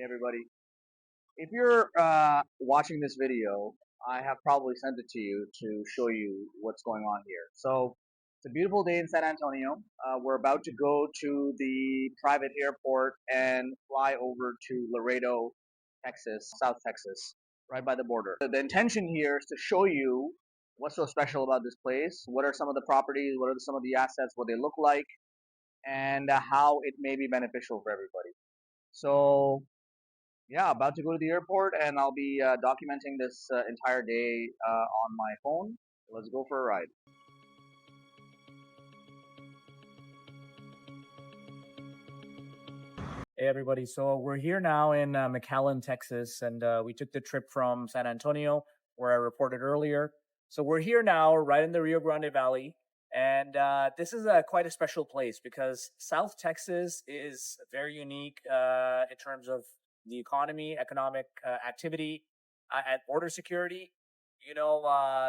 everybody. If you're watching this video, I have probably sent it to you to show you what's going on here. So it's a beautiful day in San Antonio. We're about to go to the private airport and fly over to Laredo, Texas, South Texas, right by the border. The intention here is to show you what's so special about this place, what are some of the properties, what are some of the assets, what they look like, and how it may be beneficial for everybody. So yeah, about to go to the airport, and I'll be documenting this entire day on my phone. Let's go for a ride. Hey everybody, so we're here now in McAllen, Texas, and we took the trip from San Antonio, where I reported earlier. So we're here now, right in the Rio Grande Valley, and this is quite a special place because South Texas is very unique in terms of the economy, economic activity, and border security.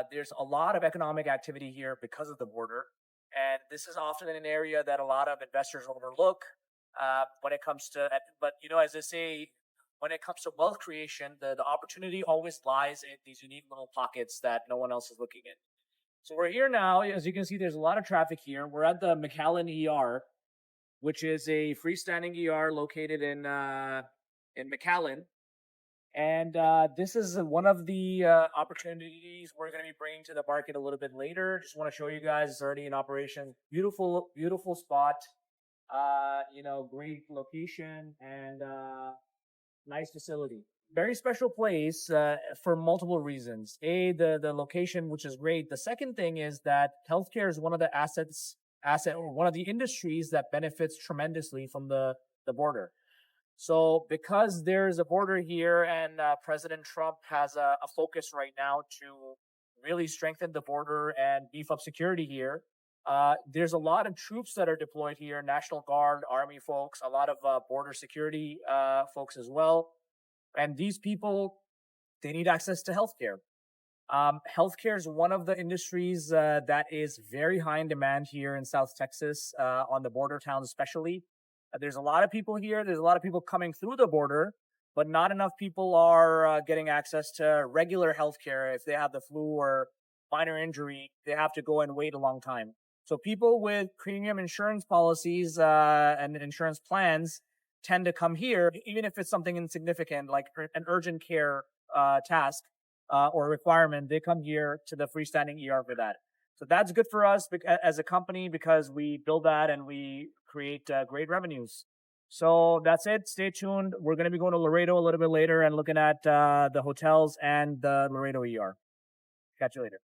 There's a lot of economic activity here because of the border, and this is often an area that a lot of investors overlook when it comes to, but as I say, when it comes to wealth creation, the opportunity always lies in these unique little pockets that no one else is looking at. So we're here now. As you can see, there's a lot of traffic here. We're at the McAllen ER, which is a freestanding ER located in McAllen. And this is one of the opportunities we're going to be bringing to the market a little bit later. Just want to show you guys it's already in operation. Beautiful, beautiful spot. Great location and nice facility. Very special place for multiple reasons. The location, which is great. The second thing is that healthcare is one of the one of the industries that benefits tremendously from the border. So because there's a border here and President Trump has a focus right now to really strengthen the border and beef up security here, there's a lot of troops that are deployed here, National Guard, Army folks, a lot of border security folks as well. And these people, they need access to healthcare. Healthcare is one of the industries that is very high in demand here in South Texas, on the border towns especially. There's a lot of people here. There's a lot of people coming through the border, but not enough people are getting access to regular healthcare. If they have the flu or minor injury, they have to go and wait a long time. So people with premium insurance policies and insurance plans tend to come here, even if it's something insignificant like an urgent care task or requirement. They come here to the freestanding ER for that. So that's good for us as a company because we build that and we create great revenues. So that's it. Stay tuned. We're going to be going to Laredo a little bit later and looking at the hotels and the Laredo ER. Catch you later.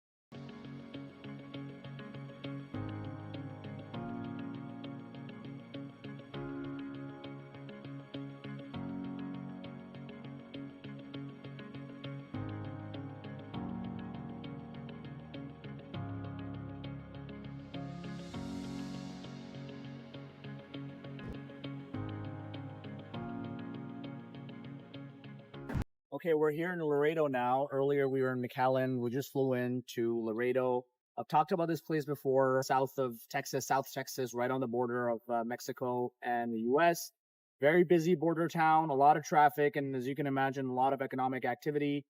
Okay, we're here in Laredo now. Earlier we were in McAllen. We just flew in to Laredo. I've talked about this place before, south of Texas, South Texas, right on the border of Mexico and the U.S. Very busy border town, a lot of traffic, and as you can imagine, a lot of economic activity.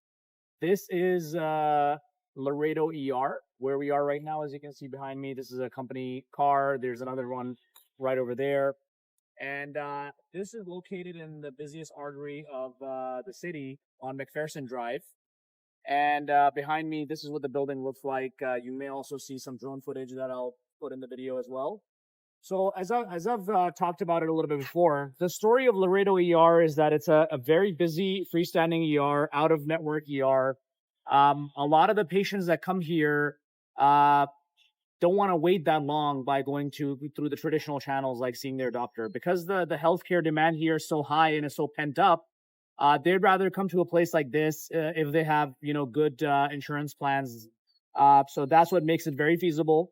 This is Laredo ER, where we are right now. As you can see behind me, this is a company car. There's another one right over there. And this is located in the busiest artery of the city on McPherson Drive. And behind me, this is what the building looks like. You may also see some drone footage that I'll put in the video as well. So as I've talked about it a little bit before, the story of Laredo ER is that it's a very busy freestanding ER, out-of-network ER. A lot of the patients that come here don't want to wait that long by going through the traditional channels like seeing their doctor. Because the healthcare demand here is so high and is so pent up, they'd rather come to a place like this if they have good insurance plans. So that's what makes it very feasible.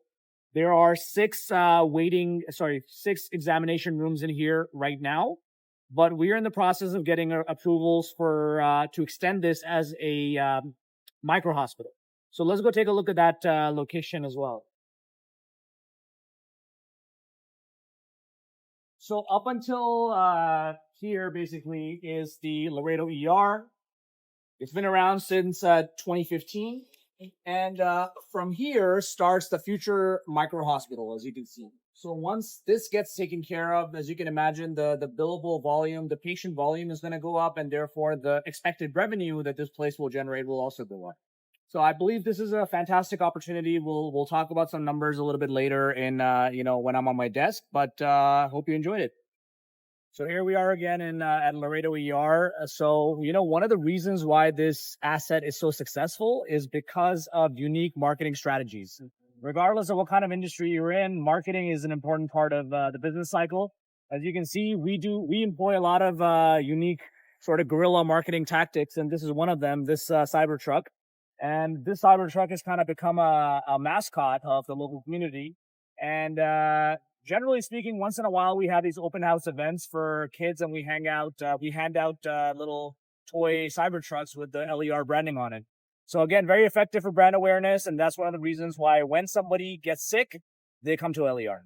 There are six examination rooms in here right now, but we're in the process of getting approvals for to extend this as a micro hospital. So let's go take a look at that location as well. So up until here basically is the Laredo ER. It's been around since 2015. And from here starts the future micro hospital, as you can see. So once this gets taken care of, as you can imagine, the billable volume, the patient volume is going to go up, and therefore the expected revenue that this place will generate will also go up. So I believe this is a fantastic opportunity. We'll talk about some numbers a little bit later in when I'm on my desk, but hope you enjoyed it. So here we are again in at Laredo ER. So one of the reasons why this asset is so successful is because of unique marketing strategies. Regardless of what kind of industry you're in, marketing is an important part of the business cycle. As you can see, we employ a lot of unique sort of guerrilla marketing tactics, and this is one of them. This Cybertruck, and this Cybertruck has kind of become a mascot of the local community, and generally speaking, once in a while we have these open house events for kids, and we hang out. We hand out little toy Cybertrucks with the LER branding on it. So again, very effective for brand awareness, and that's one of the reasons why when somebody gets sick, they come to LER.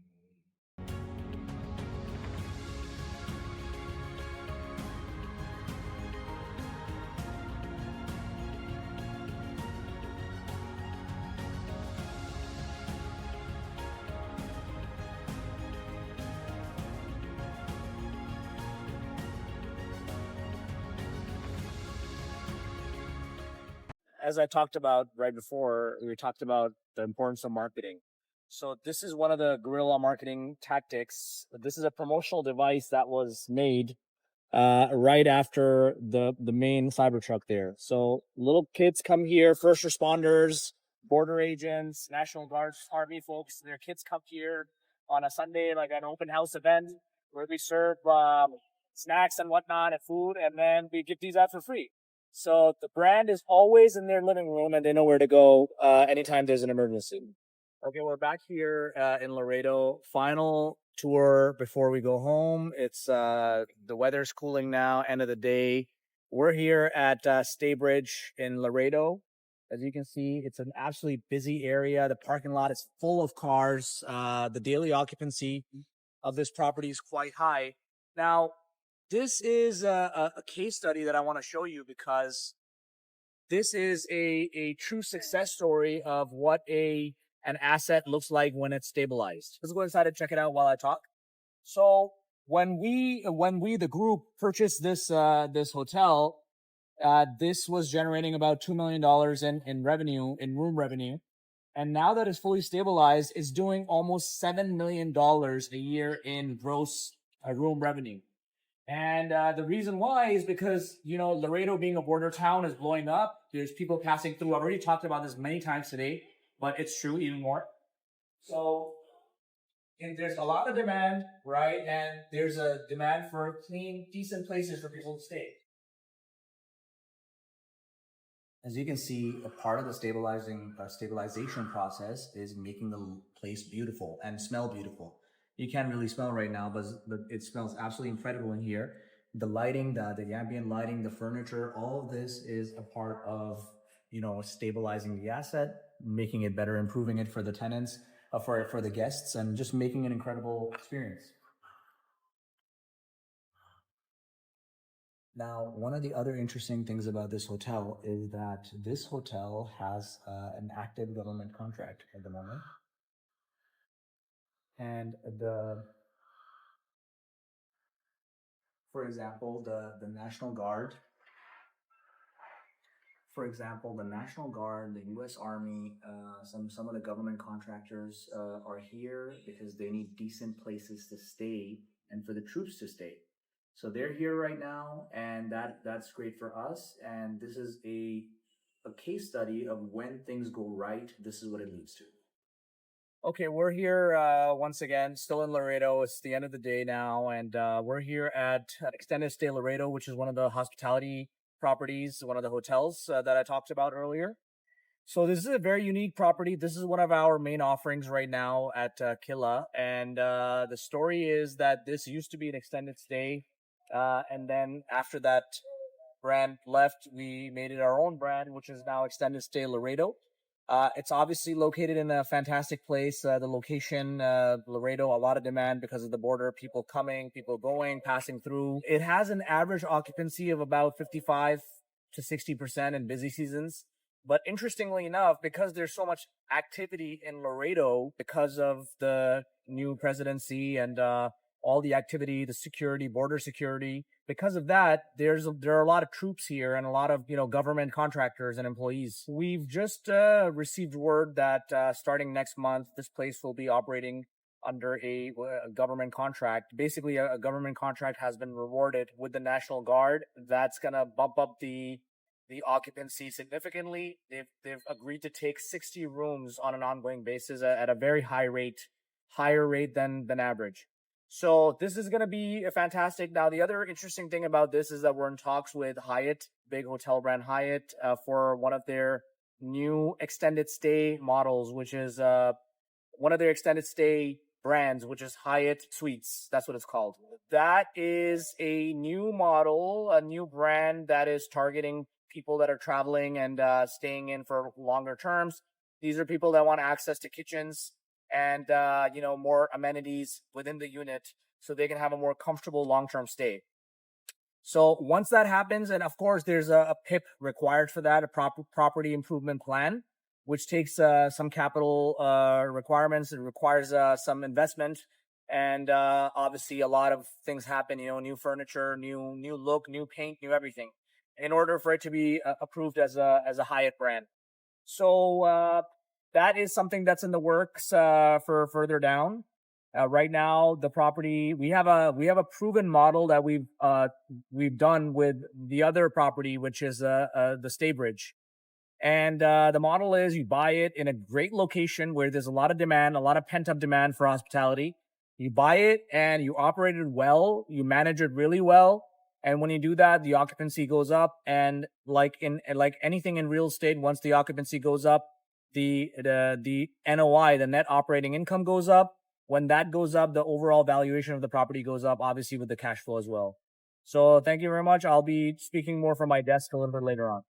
As I talked about right before, we talked about the importance of marketing. So this is one of the guerrilla marketing tactics. This is a promotional device that was made right after the main Cybertruck there. So little kids come here, first responders, border agents, National Guards, Army folks. Their kids come here on a Sunday, like an open house event, where we serve snacks and whatnot and food, and then we give these out for free. So the brand is always in their living room, and they know where to go anytime there's an emergency. Okay, we're back here in Laredo. Final tour before we go home. It's the weather's cooling now, end of the day. We're here at Staybridge in Laredo. As you can see, it's an absolutely busy area. The parking lot is full of cars. The daily occupancy of this property is quite high. Now, this is a case study that I want to show you because this is a true success story of what an asset looks like when it's stabilized. Let's go inside and check it out while I talk. So when we the group purchased this this hotel, this was generating about $2 million in revenue, in room revenue. And now that it's fully stabilized, it's doing almost $7 million a year in gross room revenue. And the reason why is because, Laredo being a border town is blowing up. There's people passing through. I've already talked about this many times today, but it's true even more. So there's a lot of demand, right? And there's a demand for clean, decent places for people to stay. As you can see, a part of the stabilization process is making the place beautiful and smell beautiful. You can't really smell right now, but it smells absolutely incredible in here. The lighting, the ambient lighting, the furniture, all of this is a part of stabilizing the asset, making it better, improving it for the tenants, for the guests, and just making an incredible experience. Now, one of the other interesting things about this hotel is that this hotel has an active government contract at the moment. And for example, the National Guard, the U.S. Army, some of the government contractors are here because they need decent places to stay and for the troops to stay. So they're here right now, and that's great for us. And this is a case study of when things go right, this is what it leads to. Okay, we're here once again, still in Laredo. It's the end of the day now, and we're here at Extended Stay Laredo, which is one of the hospitality properties, one of the hotels that I talked about earlier. So this is a very unique property. This is one of our main offerings right now at Killa, and the story is that this used to be an extended stay, and then after that brand left, we made it our own brand, which is now Extended Stay Laredo. It's obviously located in a fantastic place. The location, Laredo, a lot of demand because of the border, people coming, people going, passing through. It has an average occupancy of about 55 to 60% in busy seasons. But interestingly enough, because there's so much activity in Laredo because of the new presidency and all the activity, the security, border security, because of that, there are a lot of troops here and a lot of government contractors and employees. We've just received word that starting next month, this place will be operating under a government contract. Basically, a government contract has been rewarded with the National Guard. That's gonna bump up the occupancy significantly. They've agreed to take 60 rooms on an ongoing basis at a very high rate, higher rate than average. So this is going to be a fantastic. Now, the other interesting thing about this is that we're in talks with Hyatt, big hotel brand Hyatt, for one of their new extended stay models, which is one of their extended stay brands, which is Hyatt Suites. That's what it's called. That is a new model, a new brand that is targeting people that are traveling and staying in for longer terms. These are people that want access to kitchens and more amenities within the unit so they can have a more comfortable long-term stay. So once that happens, and of course there's a PIP required for that, a property improvement plan, which takes some capital requirements. It requires some investment, and obviously a lot of things happen. New furniture, new look, new paint, new everything, in order for it to be approved as a Hyatt brand. So that is something that's in the works for further down. Right now, the property we have a proven model that we've done with the other property, which is the Staybridge. And the model is you buy it in a great location where there's a lot of demand, a lot of pent up demand for hospitality. You buy it and you operate it well, you manage it really well. And when you do that, the occupancy goes up. And like anything in real estate, once the occupancy goes up, the NOI, the net operating income goes up. When that goes up, the overall valuation of the property goes up, obviously with the cash flow as well. So thank you very much. I'll be speaking more from my desk a little bit later on.